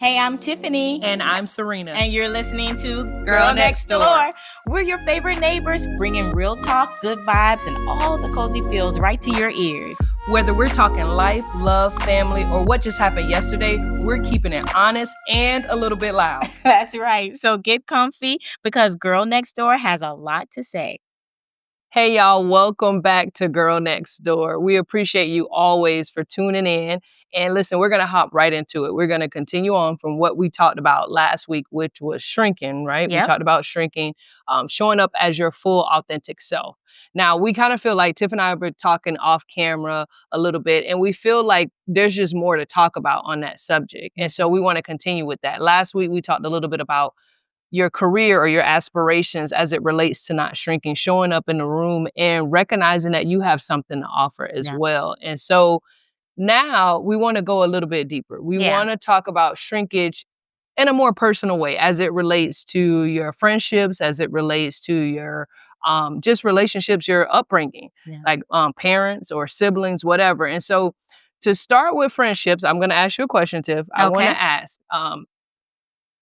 Hey, I'm Tiffany. And I'm Sarina. And you're listening to Girl Next Door. We're your favorite neighbors, bringing real talk, good vibes, and all the cozy feels right to your ears. Whether we're talking life, love, family, or what just happened yesterday, we're keeping it honest and a little bit loud. That's right. So get comfy because Girl Next Door has a lot to say. Hey, y'all. Welcome back to Girl Next Door. We appreciate you always for tuning in. And listen, we're going to hop right into it. We're going to continue on from what we talked about last week, which was shrinking, right? Yep. We talked about shrinking, showing up as your full authentic self. Now, we kind of feel like Tiff and I were talking off camera a little bit, and we feel like there's just more to talk about on that subject. And so we want to continue with that. Last week, we talked a little bit about your career or your aspirations as it relates to not shrinking, showing up in the room and recognizing that you have something to offer as well. And so now we want to go a little bit deeper. We want to talk about shrinkage in a more personal way as it relates to your friendships, as it relates to your just relationships, your upbringing, like parents or siblings, whatever. And so to start with friendships, I'm going to ask you a question, Tiff. I want to ask,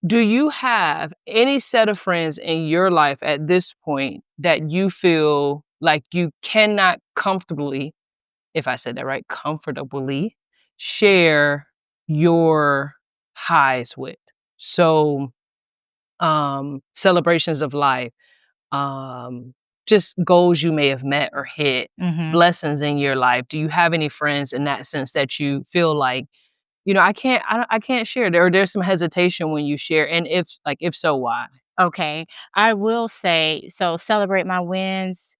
do you have any set of friends in your life at this point that you feel like you cannot comfortably, if I said that right, comfortably share your highs with? So, celebrations of life, just goals you may have met or hit, blessings in your life. Do you have any friends in that sense that you feel like, you know, I can't share? There's some hesitation when you share, and if so, why? Okay, I will say, so celebrate my wins.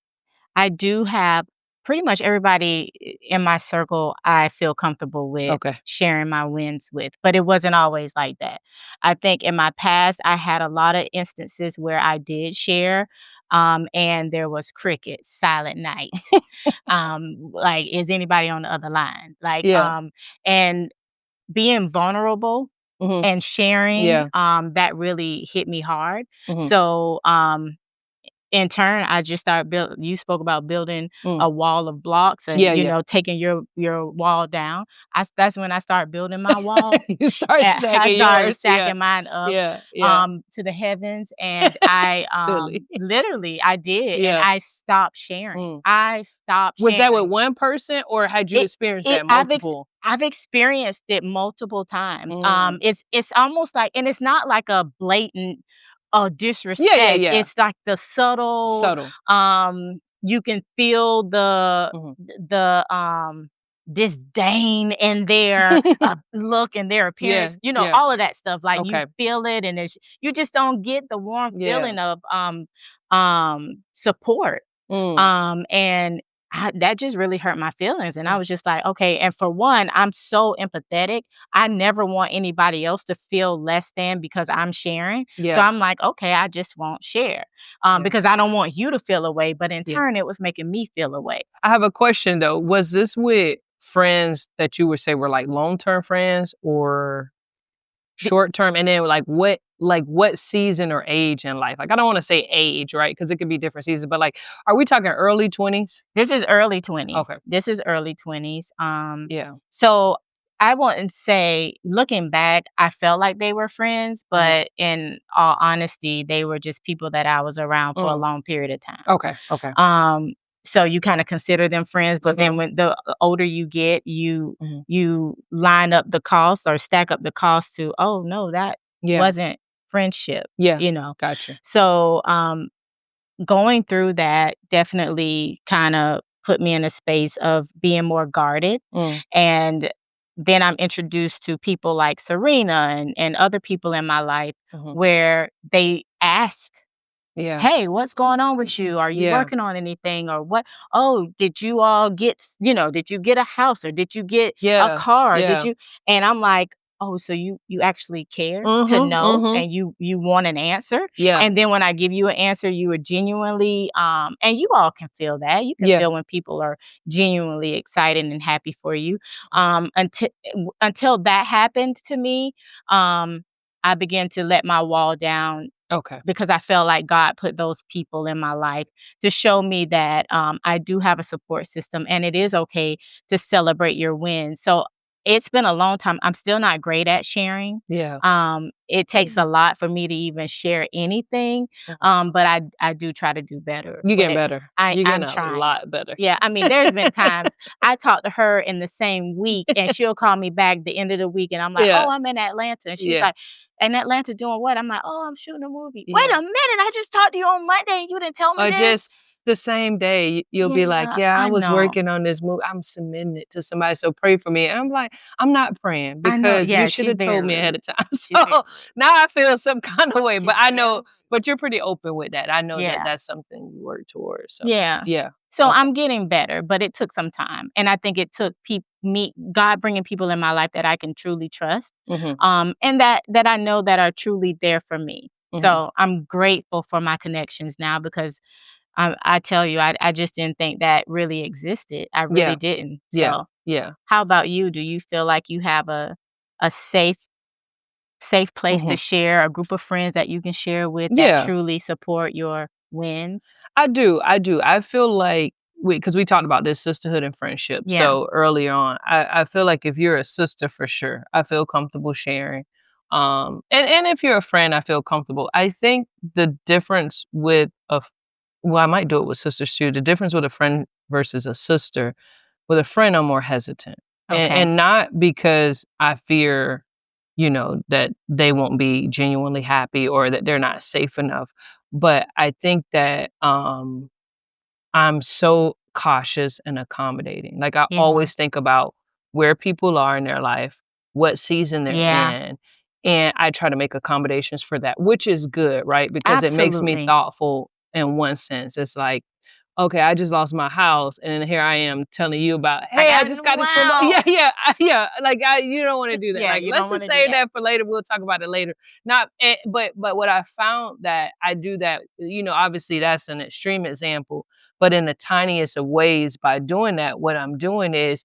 I do have pretty much everybody in my circle I feel comfortable with sharing my wins with, but it wasn't always like that. I think in my past, I had a lot of instances where I did share, and there was crickets, silent night. Like, is anybody on the other line? Like, and being vulnerable and sharing, that really hit me hard. So, in turn, I just started you spoke about building a wall of blocks and, you know, taking your wall down. That's when I started building my wall. You start stacking stacking mine up to the heavens. And I literally, I did. And I stopped sharing. I stopped sharing. Was that with one person or had you experienced that multiple? I've experienced it multiple times. It's almost like, and it's not like a blatant disrespect. It's like the subtle. You can feel the disdain in their look and their appearance. You know, all of that stuff. Like you feel it, and you just don't get the warm feeling of support. And that just really hurt my feelings. And I was just like, okay. And for one, I'm so empathetic. I never want anybody else to feel less than because I'm sharing. So I'm like, okay, I just won't share because I don't want you to feel away. But in turn, it was making me feel away. I have a question, though. Was this with friends that you would say were like long-term friends or short-term? And then what season or age in life? Like, I don't want to say age, right? Because it could be different seasons, but like, are we talking early 20s? This is early 20s. Okay. This is early 20s. So I wouldn't say, looking back, I felt like they were friends, but in all honesty, they were just people that I was around for a long period of time. Okay. So you kind of consider them friends, but then when the older you get, you line up the cost or stack up the cost to, oh no, that wasn't friendship. You know. Gotcha. So going through that definitely kind of put me in a space of being more guarded. And then I'm introduced to people like Sarina and other people in my life where they ask, hey, what's going on with you? Are you working on anything? Or what? Oh, did you all get, did you get a house or did you get a car? Did you? And I'm like, oh, so you actually care to know and you want an answer. And then when I give you an answer, you are genuinely, and you all can feel that. You can feel when people are genuinely excited and happy for you. Until that happened to me, I began to let my wall down. Because I felt like God put those people in my life to show me that I do have a support system and it is okay to celebrate your wins. So It's been a long time. I'm still not great at sharing. Yeah. It takes a lot for me to even share anything, but I do try to do better You with getting it. better. You're getting I'm a trying. lot better. Yeah, I mean, there's been times I talk to her in the same week, and she'll call me back the end of the week, and I'm like, Yeah. "Oh, I'm in Atlanta," and she's Yeah. like, "In Atlanta doing what?" I'm like, "Oh, I'm shooting a movie." "Wait Yeah. a minute, I just talked to you on Monday, and you didn't tell me Or this?" just the same day, you'll be like, Yeah, "Yeah, I I was know. working on this movie. I'm submitting it to somebody, so pray for me." And I'm like, "I'm not praying I know. because you Yeah, should she's have very told me ahead rude. of time." She's very So rude. now I feel some kind of way, but She's I very know rude. but you're pretty open with that. I know that Yeah. that's something you work towards. So, Yeah. yeah. So Okay. I'm getting better, but it took some time, and I think it took me God bringing people in my life that I can truly trust, Mhm. and that I know that are truly there for me. Mhm. So I'm grateful for my connections now because I tell you, I just didn't think that really existed. I really Yeah. didn't. Yeah. So Yeah. how about you? Do you feel like you have a safe place to Mhm. share, a group of friends that you can share with that Yeah. truly support your wins? I do, I do. I feel like because we talked about this sisterhood and friendship Yeah. so early on. I feel like if you're a sister for sure, I feel comfortable sharing. And if you're a friend, I feel comfortable. I think the difference with well, I might do it with sisters too. The difference with a friend versus a sister, with a friend, I'm more hesitant. Okay. And not because I fear, that they won't be genuinely happy or that they're not safe enough. But I think that I'm so cautious and accommodating. Like I Yeah. always think about where people are in their life, what season they're Yeah. in, and I try to make accommodations for that, which is good, right? Because it makes me Absolutely. thoughtful in one sense. It's like, okay, I just lost my house, and then here I am telling you about, I hey, I got a just new got this promotion. Yeah, house. yeah, yeah. Like you don't want to do that. Yeah, Like you let's don't just wanna do save that. that for later. We'll talk about it later. Not, but what I found that I do that. Obviously that's an extreme example, but in the tiniest of ways, by doing that, what I'm doing is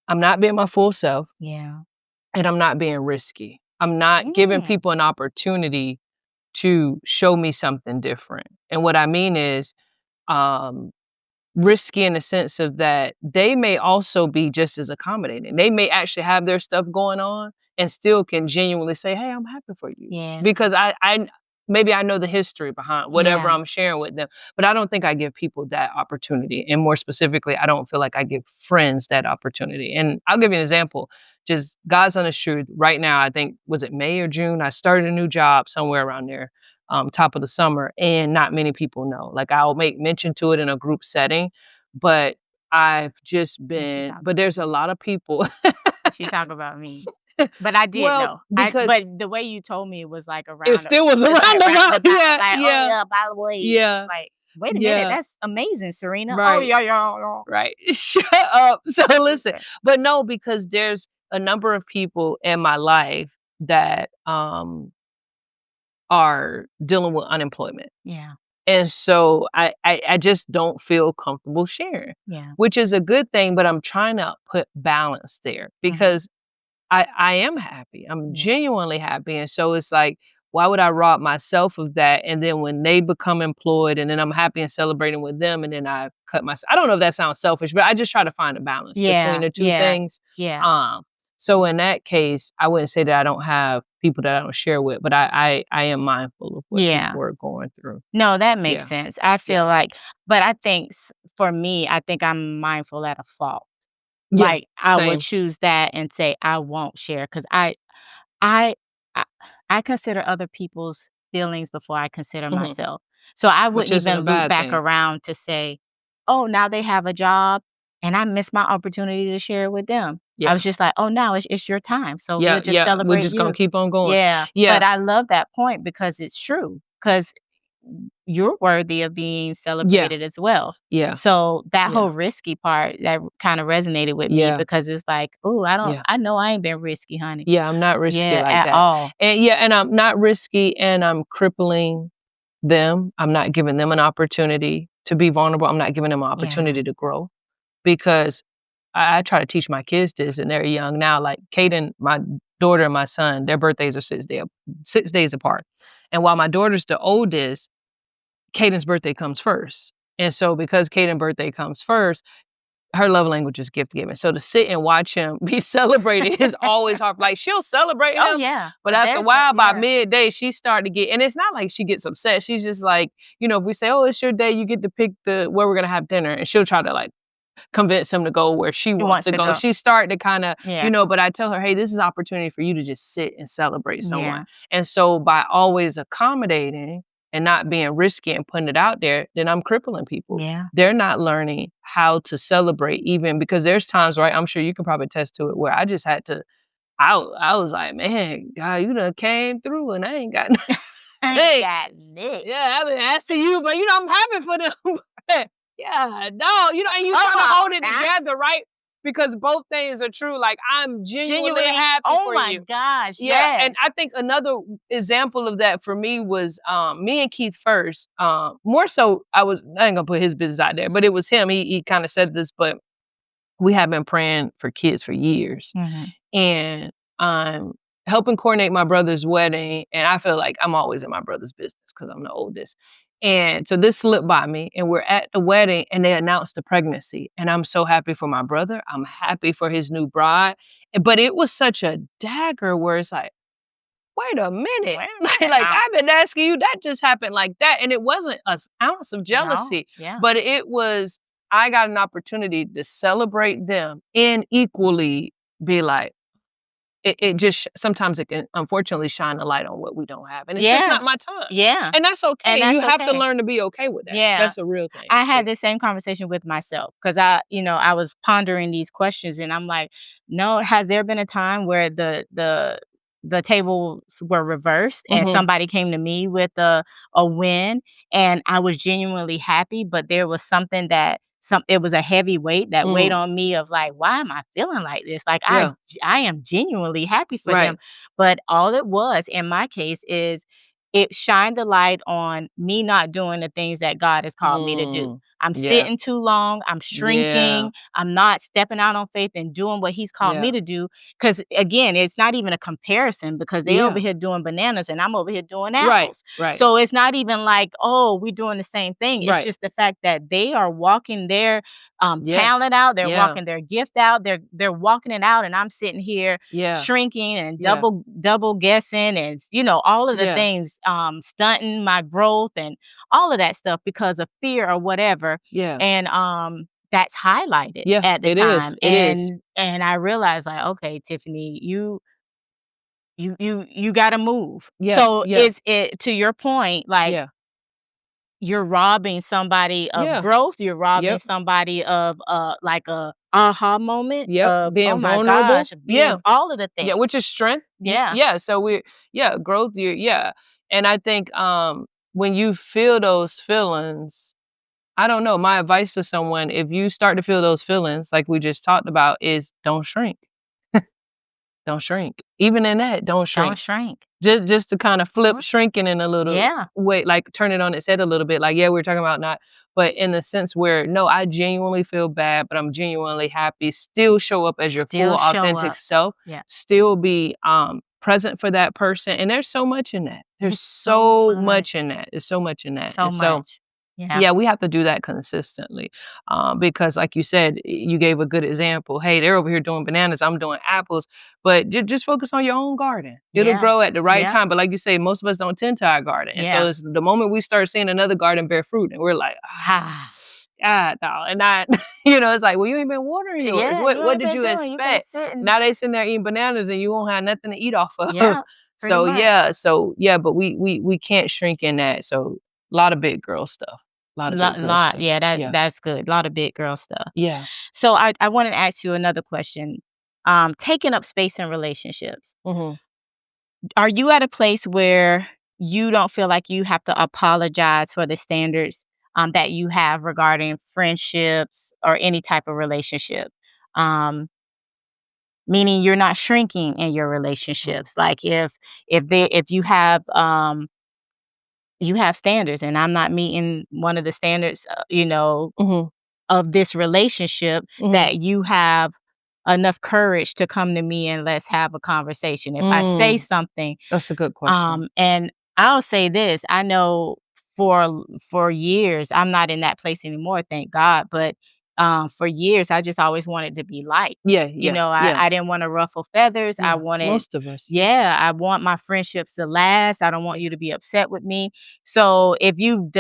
I'm not being my full self Yeah. and I'm not being risky. I'm not giving Mm. people an opportunity to show me something different. And what I mean is, um, risky in the sense of that they may also be just as accommodating. They may actually have their stuff going on and still can genuinely say, "Hey, I'm happy for you." Yeah. Because I maybe I know the history behind whatever Yeah. I'm sharing with them, but I don't think I give people that opportunity. And more specifically, I don't feel like I give friends that opportunity. And I'll give you an example. Just God's honest truth. Right now, I think was it May or June? I started a new job somewhere around there, top of the summer, and not many people know. Like I'll make mention to it in a group setting, but I've just And she been. talk But there's a lot of people. she talk about me. But I did Well, know. because But the way you told me it was like it around still was a it's like roundabout. roundabout, Yeah, like, "Oh, yeah, yeah, by the way," it's yeah, like, "Wait a minute, yeah. that's amazing, Sarina." "Oh, Right, yeah, yeah, yeah." right. Shut up. So listen, Okay. but no, because there's a number of people in my life that are dealing with unemployment. Yeah. And so I just don't feel comfortable sharing, Yeah. which is a good thing, but I'm trying to put balance there Mhm. because I am happy. I'm Yeah. genuinely happy. And so it's like, why would I rob myself of that? And then when they become employed and then I'm happy and celebrating with them and then I cut myself. I don't know if that sounds selfish, but I just try to find a balance between Yeah. the two Yeah. things. Yeah. Um, so in that case, I wouldn't say that I don't have people that I don't share with, but I am mindful of what Yeah. people are going through. No, that makes Yeah. sense. I Yeah. feel like but I think for me, I think I'm mindful at a fault. Yeah. Like, I would Same. choose that and say, "I won't share because I I I consider other people's feelings before I consider Mhm. myself. So I Which wouldn't isn't even a loop bad back thing. around to say, "Oh, now they have a job and I missed my opportunity to share it with them." I Yeah. was just like, "Oh, now it's your time, so we'll Yeah. just Yeah. We're celebrate just gonna you." keep on going. Yeah, Yeah. but I love that point because it's true. Because you're worthy of being Yeah. celebrated as well. Yeah. So that Yeah. whole risky part, that kinda resonated with me Yeah. because it's like, "Ooh, Yeah. I know I ain't been risky, honey." Yeah, I'm not risky Yeah, like at that. all. And yeah, and I'm not risky and I'm crippling them. I'm not giving them an opportunity to be vulnerable. I'm not giving them an Yeah. opportunity to grow because I try to teach my kids this and they're young now. Like Kaden, my daughter and my son, their birthdays are 6 days apart. And while my daughter's the oldest, Caden's birthday comes first. And so because Caden's birthday comes first, her love language is gift giving. So to sit and watch him be celebrated is always hard. Like she'll celebrate him. Oh, yeah. But after a while, by midday, she started to get, and it's not like she gets upset. She's just like, if we say, oh, it's your day, you get to pick where we're going to have dinner. And she'll try to like convince him to go where she wants to go. She's starting to kind of, but I tell her, hey, this is an opportunity for you to just sit and celebrate someone. And so by always accommodating and not being risky and putting it out there, then I'm crippling people. Yeah. They're not learning how to celebrate, even because there's times, right? I'm sure you can probably attest to it, where I just had to, I was like, man, God, you done came through and I ain't got nothing. I got Nick. Yeah, I've been asking you, but I'm happy for them. Yeah, no, and you trying to hold it together, right? Because both things are true. Like, I'm genuinely happy for you. Oh my gosh, yeah. yes. And I think another example of that for me was me and Keith first. More so, I ain't gonna put his business out there, but it was him. He kind of said this, but we have been praying for kids for years. And I'm helping coordinate my brother's wedding. And I feel like I'm always in my brother's business because I'm the oldest. And so this slipped by me, and we're at the wedding and they announced the pregnancy. And I'm so happy for my brother. I'm happy for his new bride. But it was such a dagger where it's like, wait a minute. Like I've been asking you, that just happened like that. And it wasn't an ounce of jealousy, but it was, I got an opportunity to celebrate them and equally be like, it just, sometimes it can unfortunately shine a light on what we don't have. And it's just not my time. Yeah. And that's okay. And you have to learn to be okay with that. Yeah. That's a real thing. I had this same conversation with myself because I was pondering these questions and I'm like, no, has there been a time where the tables were reversed and somebody came to me with a win and I was genuinely happy, but there was something that it was a heavy weight that weighed on me of like, why am I feeling like this? Like I am genuinely happy for them. But all it was in my case is it shined the light on me not doing the things that God has called me to do. I'm sitting too long. I'm shrinking. I'm not stepping out on faith and doing what he's called me to do. Because again, it's not even a comparison because they over here doing bananas and I'm over here doing apples. Right. So it's not even like, oh, we're doing the same thing. It's just the fact that they are walking their talent out. They're walking their gift out. They're walking it out. And I'm sitting here shrinking and double guessing and, all of the things, stunting my growth and all of that stuff because of fear or whatever. And that's highlighted at the time. And I realized like, okay, Tiffany, you gotta move. So is it, to your point, like you're robbing somebody of growth, you're robbing somebody of like a aha moment of being oh my vulnerable. gosh, being all of the things. Yeah, which is strength. So growth, and I think when you feel those feelings, I don't know, my advice to someone, if you start to feel those feelings like we just talked about, is don't shrink. Don't shrink. Even in that, don't shrink. Don't shrink. Just to kind of flip shrinking in a little way, like turn it on its head a little bit. Like, we're talking about not, but in the sense where, no, I genuinely feel bad, but I'm genuinely happy. Still show up as your full authentic self. Still be present for that person. And there's so much in that. There's so much in that. There's so much in that. So much. Yeah, we have to do that consistently because, like you said, you gave a good example. Hey, they're over here doing bananas. I'm doing apples. But just focus on your own garden. It'll grow at the right time. But like you say, most of us don't tend to our garden. And so it's the moment we start seeing another garden bear fruit and we're like, no. And not, it's like, well, you ain't been watering yours. What did you expect? Now they sitting there eating bananas and you won't have nothing to eat off of. But we can't shrink in that. So a lot of big girl stuff. Stuff. Yeah, that's good. A lot of big girl stuff. Yeah. So I wanted to ask you another question. Taking up space in relationships. Are you at a place where you don't feel like you have to apologize for the standards that you have regarding friendships or any type of relationship? Meaning you're not shrinking in your relationships. Like if you have standards and I'm not meeting one of the standards, of this relationship, that you have enough courage to come to me and let's have a conversation. If I say something. That's a good question. And I'll say this, I know for years, I'm not in that place anymore, thank God, but for years, I just always wanted to be liked. Yeah, You yeah, know, yeah, I didn't wanna ruffle feathers. I yeah. wanted Most of us. yeah, I want my friendships to last. I don't want you to be upset with me. So if you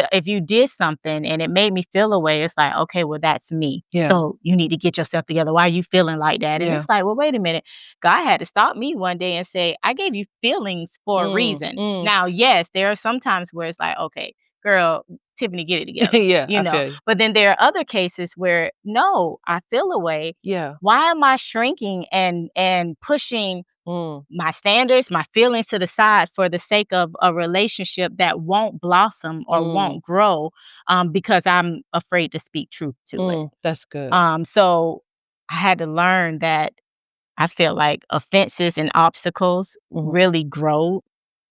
did something and it made me feel a way, it's like, "Okay, well, that's me. Yeah, So you need to get yourself together. Why are you feeling like that?" And yeah. it's like, "Well, wait a minute." God had to stop me one day and say, "I gave you feelings for a Mm, reason." mm. Now, yes, there are some times where it's like, "Okay, girl, Tiffany, get it together," Yeah, you I know? feel you. But then there are other cases where, no, I feel a way. Yeah. Why am I shrinking and pushing Mm, my standards, my feelings to the side for the sake of a relationship that won't blossom or mm, won't grow, because I'm afraid to speak truth to it? that's good. So I had to learn that I feel like offenses and obstacles Mhm. really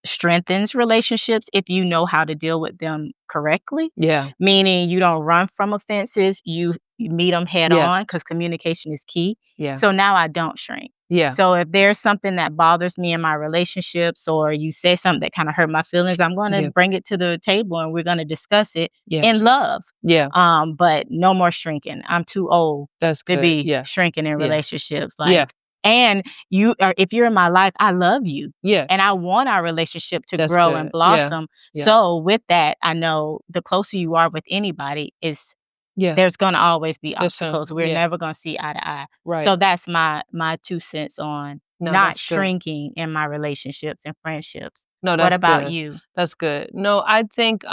strengthens relationships if you know how to deal with them correctly. Yeah, Meaning you don't run from offenses, you meet them head yeah, on because communication is key. yeah, So now I don't shrink. yeah, So if there's something that bothers me in my relationships or you say something that kind of hurt my feelings, I'm going to yeah, bring it to the table and we're going to discuss it yeah, in love. yeah. But no more shrinking. I'm too old That's to good. be Yeah, shrinking in yeah, relationships. yeah, Like, and you are, if you're in my life, I love you yeah. and I want our relationship to That's grow and good. Yeah, blossom. yeah, So with that, I know the closer you are with anybody is yeah. there's gonna always be There's some. obstacles. We're Yeah, never gonna see eye to eye. So right. that's my 2 cents on No, not that's good. shrinking in my relationships and friendships. No, What that's about good. you? That's good. No, I think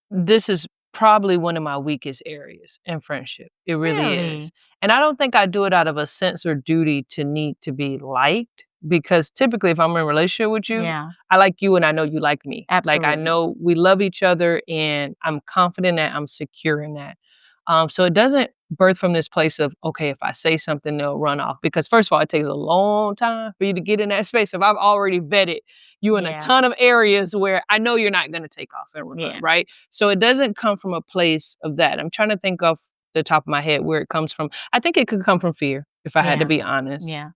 this is probably one of my weakest areas in friendship. It really is. Really? And I don't think I do it out of a sense or duty to need to be liked because typically if I'm in a relationship with you, Yeah, I like you and I know you like me. Like I absolutely. know we love each other and I'm confident that I'm secure in that. So it doesn't birth from this place of, okay, if I say something, they'll run off. Because first of all, it takes a long time for you to get in that space. If I've already vetted you in a Yeah, ton of areas where I know you're not going to take off and run, yeah, right? So it doesn't come from a place of that. I'm trying to think of the top of my head where it comes from. I think it could come from fear, if I had to yeah, be honest. yeah,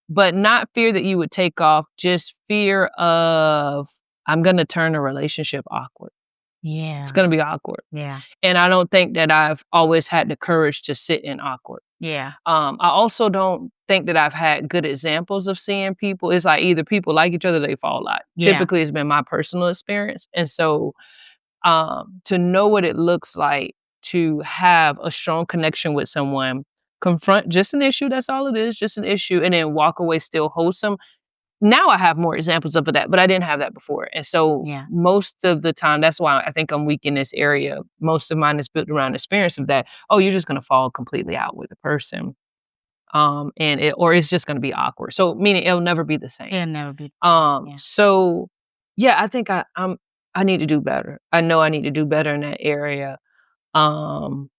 But not fear that you would take off, just fear of I'm going to turn a relationship awkward. It's yeah, going to be awkward. yeah, And I don't think that I've always had the courage to sit in awkward. yeah, I also don't think that I've had good examples of seeing people. It's like either people like each other, they fall out. yeah, Typically, it's been my personal experience. And so to know what it looks like to have a strong connection with someone, confront just an issue, that's all it is, just an issue, and then walk away still wholesome. Now I have more examples of that, but I didn't have that before. And so yeah, most of the time, that's why I think I'm weak in this area. Most of mine is built around experience of that. Oh, you're just going to fall completely out with the person. And it, or it's just going to be awkward. So meaning it'll never be the same. it'll never be the same. Yeah, So yeah, I think I need to do better. I know I need to do better in that area. Um,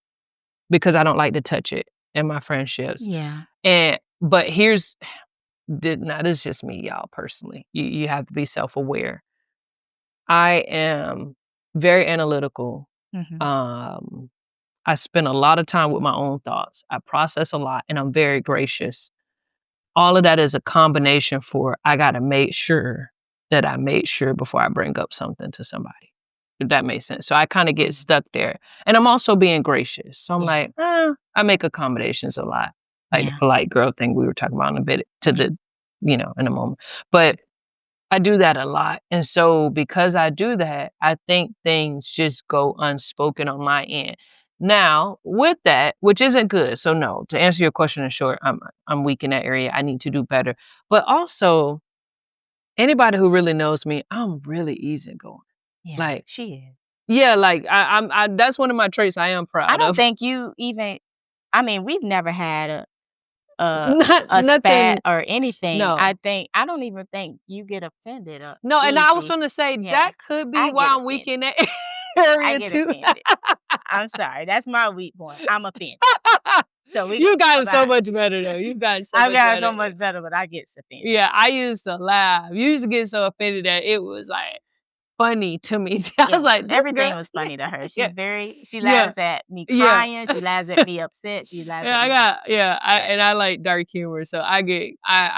because I don't like to touch it in my friendships. yeah, But here's now this is just me, y'all, personally. You have to be self-aware. I am very analytical. mhm, Um, I spend a lot of time with my own thoughts. I process a lot and I'm very gracious. All of that is a combination for I gotta make sure that I made sure before I bring up something to somebody, if that makes sense. So I kinda get mhm, stuck there. And I'm also being gracious. So I'm yeah, like, I make accommodations a lot, like the yeah, polite girl thing we were talking about in a bit to yeah, the in a moment. But I do that a lot. And so because I do that, I think things just go unspoken on my end. Now, with that, which isn't good. So no, to answer your question in short, I'm weak in that area. I need to do better. But also, anybody who really knows me, I'm really easygoing. yeah, Like, she is. yeah, like I that's one of my traits I am I proud don't of. think you even I mean, we've never had a Not a spat nothing. or anything. No. I don't even think you get offended No, and I was easy. gonna say Yeah, that could be I why get I'm weak offended. in that I area get too. offended. I'm sorry. That's my weak point. I'm offended. So we You gonna got talk it so about much better though. You got it so I've much got better. so much better, but I get offended. Yeah, I used to laugh. You used to get so offended that it was like funny to me. I was Yeah. like, this Everything girl. was funny to her. Yeah, She yeah, laughs at me yeah. crying, she laughs at me upset, she laughs Yeah, at I me got yeah, sad. and I like dark humor, so I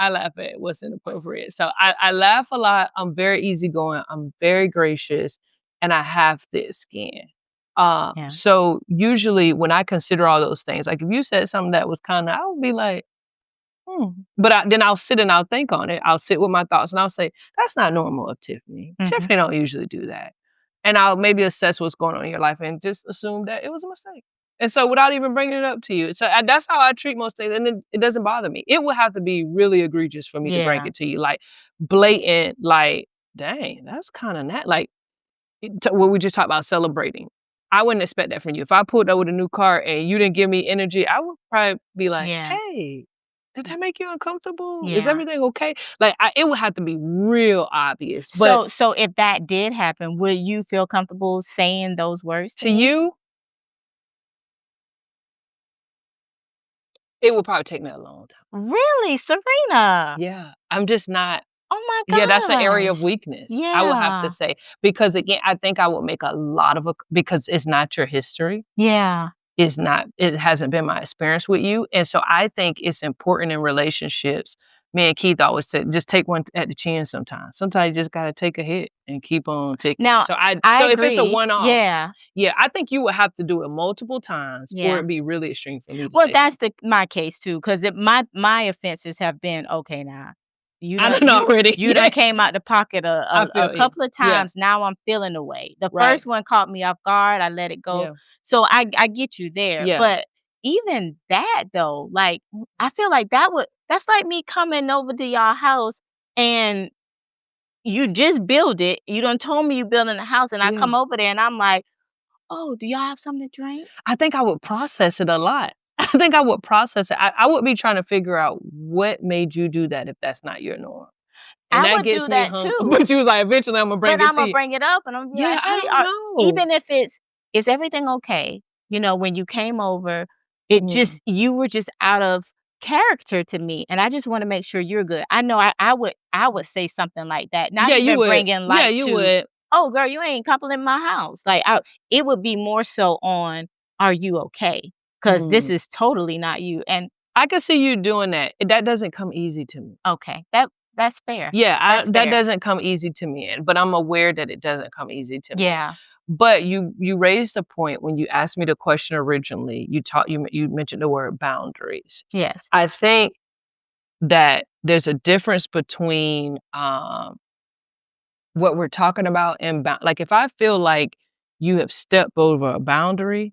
laugh at what's inappropriate. So I laugh a lot. I'm very easygoing. I'm very gracious, and I have thick skin. So usually when I consider all those things, like if you said something that was kind of, I would be like, But then I'll sit and I'll think on it. I'll sit with my thoughts and I'll say, that's not normal of Tiffany. Tiffany don't usually do that. And I'll maybe assess what's going on in your life and just assume that it was a mistake. And so without even bringing it up to you. So that's how I treat most things. And it doesn't bother me. It would have to be really egregious for me to bring it to you. Like blatant, like, dang, that's kind of like what we just talked about celebrating. I wouldn't expect that from you. If I pulled up with a new car and you didn't give me energy, I would probably be like, hey, did that make you uncomfortable? Is everything okay? Like, it would have to be real obvious. But so if that did happen, would you feel comfortable saying those words to me? you, it would probably take me a long time. Really, Sarina? Yeah, I'm just not. Oh my gosh. Yeah, that's an area of weakness. Yeah. I would have to say, because again, I think I would make a lot of because it's not your history. Yeah. It hasn't been my experience with you. And so I think it's important in relationships. Me and Keith always say, just take one at the chin sometimes. Sometimes you just got to take a hit and keep on ticking. Now, so agree. If it's a one-off, yeah, I think you would have to do it multiple times or it'd be really extreme for me to well, say that's my case too, because my offenses have been, okay, now. I done already. You done came out the pocket a couple of times. Yeah. Now I'm feeling the way. The first one caught me off guard. I let it go. Yeah. So I get you there. Yeah. But even that though, like I feel like that's like me coming over to y'all house and you just build it. You done told me you building a house and I come over there and I'm like, oh, do y'all have something to drink? I think I would process it a lot. I think I would process it. I would be trying to figure out what made you do that if that's not your norm. And I would do that too. But you was like, eventually I'm gonna bring it to you. But I'm gonna bring it up and I'm like, hey, I don't know. even if is everything okay? You know, when you came over, you were just out of character to me, and I just want to make sure you're good. I know I would say something like that. Not even bringing light you would. Oh, girl, you ain't complimenting my house. Like it would be more so on, are you okay? Because this is totally not you. And I could see you doing that. That doesn't come easy to me. Okay, that's fair. Yeah, that doesn't come easy to me, but I'm aware that it doesn't come easy to me. Yeah. But you raised a point when you asked me the question originally. You mentioned the word boundaries. Yes. I think that there's a difference between what we're talking about and like if I feel like you have stepped over a boundary,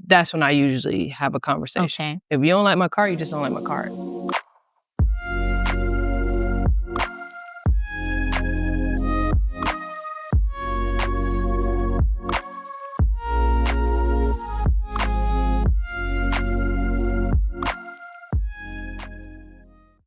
that's when I usually have a conversation. Okay. If you don't like my car, you just don't like my car.